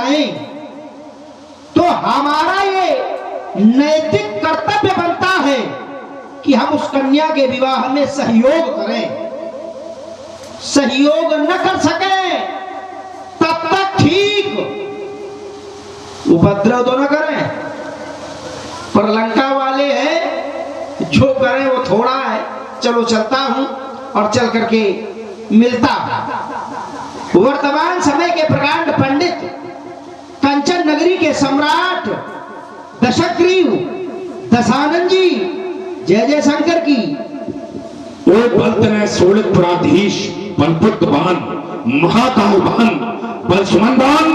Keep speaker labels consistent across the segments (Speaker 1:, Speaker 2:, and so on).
Speaker 1: जाएं तो हमारा ये नैतिक कर्तव्य बनता है कि हम उस कन्या के विवाह में सहयोग करें। सहयोग न कर सके तब तक ठीक, उपद्रव तो न करें, पर लंका वाले हैं जो करें वो थोड़ा है, चलो चलता हूं और चल करके मिलता। वर्तमान समय के प्रकांड पंडित कंचन नगरी के सम्राट दशग्रीव दशानंद जी जय जय शंकर की।
Speaker 2: ओ बलतने सोलितपुराधीश बलपुत्रवान महाकालवान बलसुमनवान,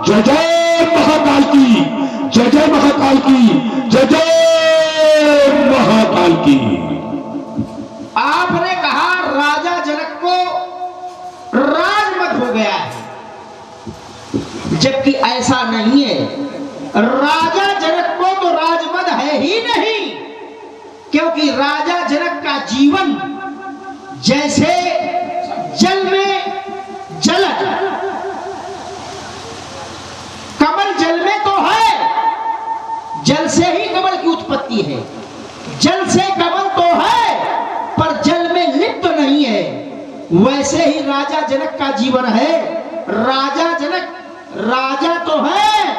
Speaker 2: जय जय महाकाल की, जय जय महाकाल की, जय जय महाकाल की।
Speaker 1: आपने कहा राजा जनक को राजमद हो गया है, जबकि ऐसा नहीं है। राजा जनक को तो राजमद है ही नहीं, क्योंकि राजा जनक का जीवन जैसे जल में जल, कमल जल में तो है, जल से ही कमल की उत्पत्ति है, जल से कमल तो है पर जल में लिप्त नहीं है, वैसे ही राजा जनक का जीवन है। राजा जनक राजा तो है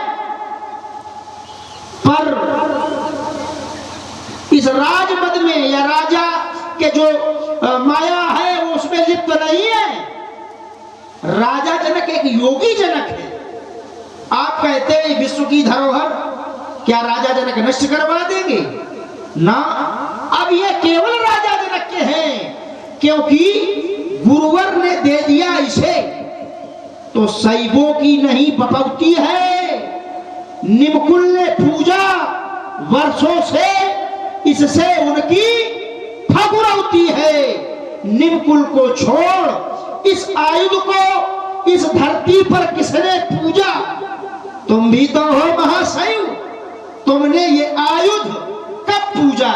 Speaker 1: पर इस राजमद में या राजा के जो माया है वो उसमें लिप्त नहीं है। राजा जनक एक योगी जनक है। आप कहते हैं विश्व की धरोहर क्या राजा जनक नष्ट करवा देंगे? ना, अब ये केवल राजा जनक के हैं, क्योंकि गुरुवर ने दे दिया इसे, तो सैबों की नहीं बपौती है। निमकुल ने पूजा वर्षों से, इससे उनकी फगुरौती है। निमकुल को छोड़ इस आयुध को इस धरती पर किसने पूजा? तुम भी तो हो महाशैव, तुमने ये आयुध कब पूजा?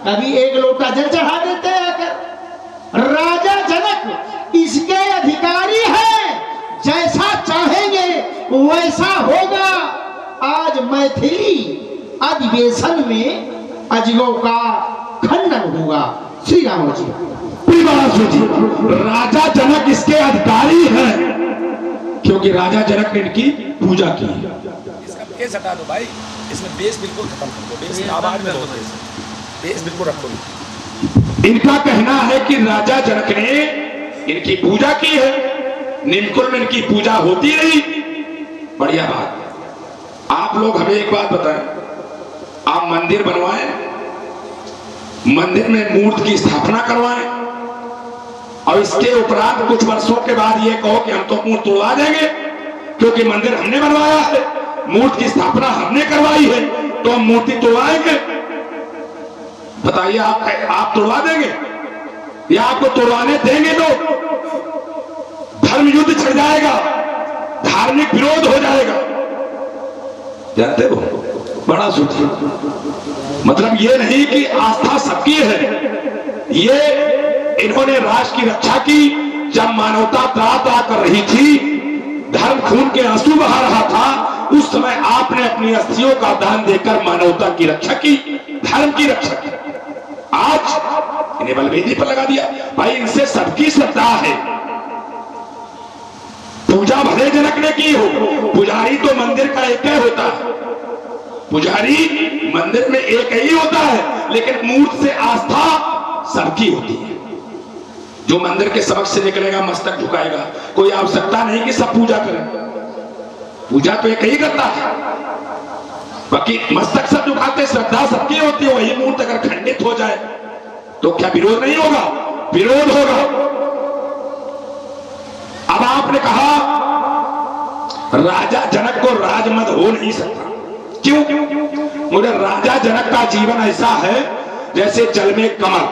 Speaker 1: कभी एक लोटा जल चढ़ा देते आकर। राजा जनक इसके अधिकारी है, जैसा चाहेंगे वैसा होगा। आज मैथिली अधिवेशन में अजगों का खंडन होगा। श्री राम जी,
Speaker 2: राजा जनक इसके अधिकारी हैं, क्योंकि राजा जनक ने इनकी पूजा की।
Speaker 3: इसका केस हटा दो भाई, इसमें बेस बिल्कुल खत्म कर दो, बेस आवाज में दो, बेस बिल्कुल रखो।
Speaker 2: इनका कहना है कि राजा जनक ने इनकी पूजा की है, निमकुल में इनकी पूजा होती रही। बढ़िया बात। आप लोग हमें एक बात बताएं, आप मंदिर बनवाएं, मंदिर में मूर्ति की स्थापना करवाएं, और इसके उपरांत कुछ वर्षों के बाद ये कहो कि हम तो मूर्ति तोड़वा देंगे क्योंकि मंदिर हमने बनवाया है, मूर्ति की स्थापना हमने करवाई है, तो हम मूर्ति तोड़वाएंगे? बताइए, आप तोड़वा देंगे या आपको तोड़वाने देंगे? तो धर्म युद्ध छिड़ जाएगा, धार्मिक विरोध हो जाएगा। जानते हो, बड़ा सोचिए। मतलब ये नहीं कि आस्था सबकी है, ये इन्होंने राष्ट्र की रक्षा की। जब मानवता त्राता कर रही थी, धर्म खून के आंसू बहा रहा था, उस समय आपने अपनी अस्थियों का दान देकर मानवता की रक्षा की, धर्म की रक्षा की। आज इन्हें बलवेदी पर लगा दिया। भाई, इनसे सबकी श्रद्धा है। पूजा भले जनक ने की हो, पुजारी तो मंदिर का एक ही होता है, पुजारी मंदिर में एक ही होता है, लेकिन मूर्ति से आस्था सबकी होती है। जो मंदिर के समक्ष से निकलेगा मस्तक झुकाएगा, कोई आवश्यकता नहीं कि सब पूजा करें, पूजा तो एक ही करता है। बाकी मस्तक सब झुकाते, श्रद्धा सबकी होती है। वही मूर्ति अगर खंडित हो जाए तो क्या विरोध नहीं होगा? विरोध होगा। अब आपने कहा राजा जनक को राजमद हो नहीं सकता, क्यों? मुझे राजा जनक का जीवन ऐसा है जैसे जल में कमल,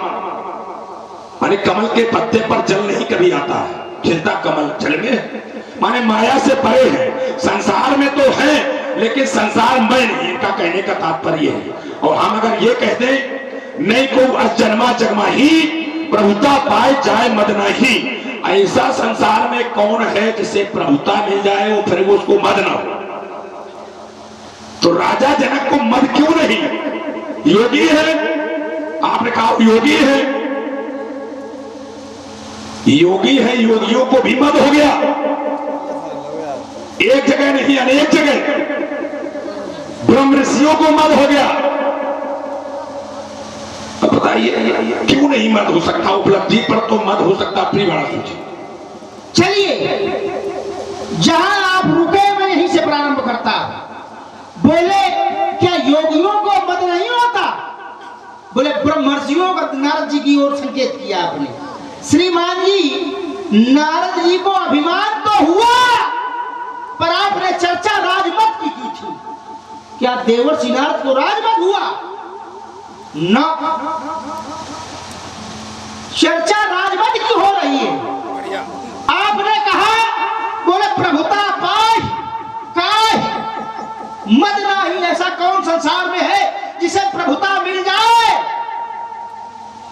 Speaker 2: माने कमल के पत्ते पर जल नहीं कभी आता है, खिलता कमल जल में, माने माया से परे है। संसार में तो है, लेकिन संसार में नहीं, इनका कहने का तात्पर्य है। और हम अगर ये कहते नहीं को अजन्मा जगमा ही प्रभुता पाए जाए मद नहीं, ऐसा संसार में कौन है जिसे प्रभुता मिल जाए वो फिर वो उसको मद ना हो? तो राजा जनक को मद क्यों नहीं? योगी है, आपने कहा योगी है, योगी है, योगियों को भी मद हो गया। एक जगह नहीं, अनेक जगह ब्रह्म ऋषियों को मद हो गया। अब बताइए क्यों नहीं मद हो सकता? उपलब्धि पर तो मद हो सकता। अपनी बड़ा सोचिए।
Speaker 1: चलिए, जहां आप रुके मैं यहीं से प्रारंभ करता। बोले क्या योगियों को मद नहीं होता? बोले ब्रह्मर्षियों का नारद जी की ओर संकेत किया आपने। श्रीमान जी, नारद जी को अभिमान तो हुआ, पर आपने चर्चा राजमत की थी। क्या देवर्षि नारद को राजमत हुआ? न, चर्चा राजमत की हो रही है। आपने कहा, बोले प्रभुता पाए काय मद नहीं। ऐसा कौन संसार में है जिसे प्रभुता मिल जाए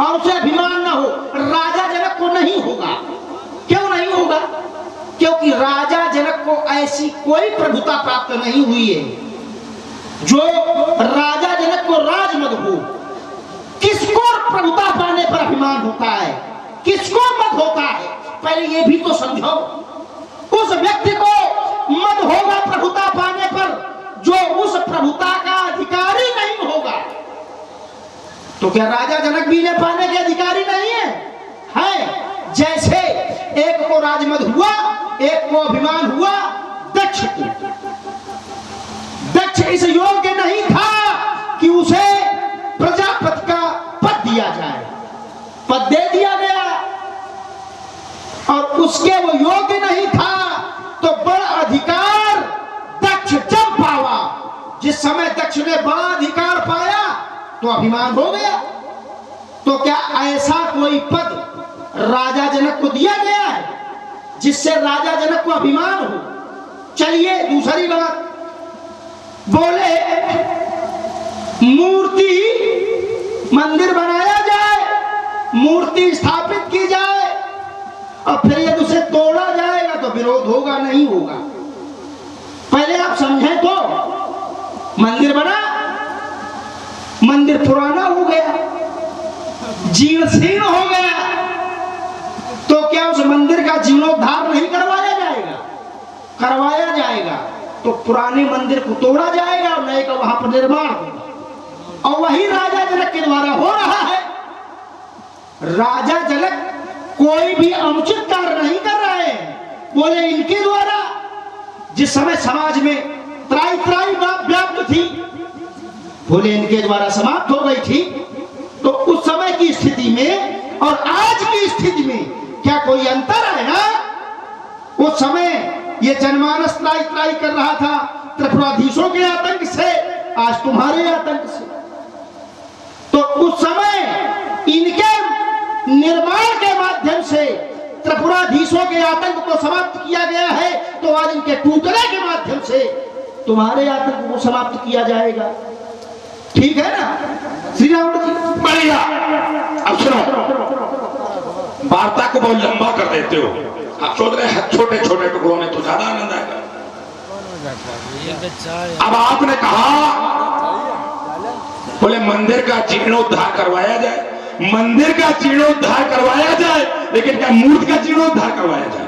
Speaker 1: और उसे अभिमान ना हो? राजा जनक को नहीं होगा। क्यों नहीं होगा? क्योंकि राजा जनक को ऐसी कोई प्रभुता प्राप्त नहीं हुई है जो राजा जनक को राजमद हो। किसको प्रभुता पाने पर अभिमान होता है? किसको मद होता है? पहले ये भी तो समझो। उस व्यक्ति को मद होगा प्रभुता पाने पर जो उस प्रभुता का अधिकारी नहीं होगा। तो क्या राजा जनक भी इन्हें पाने के अधिकारी नहीं है? है। जैसे एक को राजमद हुआ, एक को अभिमान हुआ दक्ष को। दक्ष इस योग्य नहीं था कि उसे प्रजापति का पद दिया जाए। पद दे दिया गया और उसके वो योग्य नहीं था, तो बड़ा अधिकार दक्ष जब पावा। जिस समय दक्ष ने बड़ा अधिकार पाया तो अभिमान हो गया। तो क्या ऐसा कोई पद राजा जनक को दिया गया है जिससे राजा जनक को अभिमान हो? चलिए दूसरी बात। बोले मूर्ति मंदिर बनाया जाए, मूर्ति स्थापित की जाए और फिर यदि उसे तोड़ा जाएगा तो विरोध होगा नहीं होगा? पहले आप समझें तो। मंदिर बना, मंदिर पुराना हो गया, जीर्ण शीर्ण हो गया, तो क्या उस मंदिर का जीर्णोद्धार नहीं करवाया जाएगा? करवाया जाएगा। तो पुराने मंदिर को तोड़ा जाएगा और नए का वहां पर निर्माण होगा। और वही राजा जनक के द्वारा हो रहा है। राजा जनक कोई भी अनुचित कार्य नहीं कर रहे हैं। बोले इनके द्वारा जिस समय समाज में त्राई त्राई व्याप्त थी, बोले इनके द्वारा समाप्त हो गई थी। तो उस समय की स्थिति में और आज की स्थिति में क्या कोई अंतर है ना? उस समय ये जनमानस त्राई त्राई कर रहा था त्रिपुराधीशों के आतंक से, आज तुम्हारे आतंक से। तो उस समय इनके निर्माण के माध्यम से त्रिपुराधीशों के आतंक को समाप्त किया गया है, तो आज इनके टूटने के माध्यम से तुम्हारे आतंक को समाप्त किया जाएगा। ठीक है ना श्री राम जी?
Speaker 2: बढ़िया। अब सुनो, वार्ता को बहुत लंबा कर देते हो। आप सोच रहे हैं छोटे छोटे टुकड़ों में तो ज्यादा आनंद आएगा। अब आपने कहा, बोले मंदिर का जीर्णोद्धार करवाया जाए, मंदिर का जीर्णोद्धार करवाया जाए, लेकिन क्या मूर्ति का जीर्णोद्धार करवाया जाए?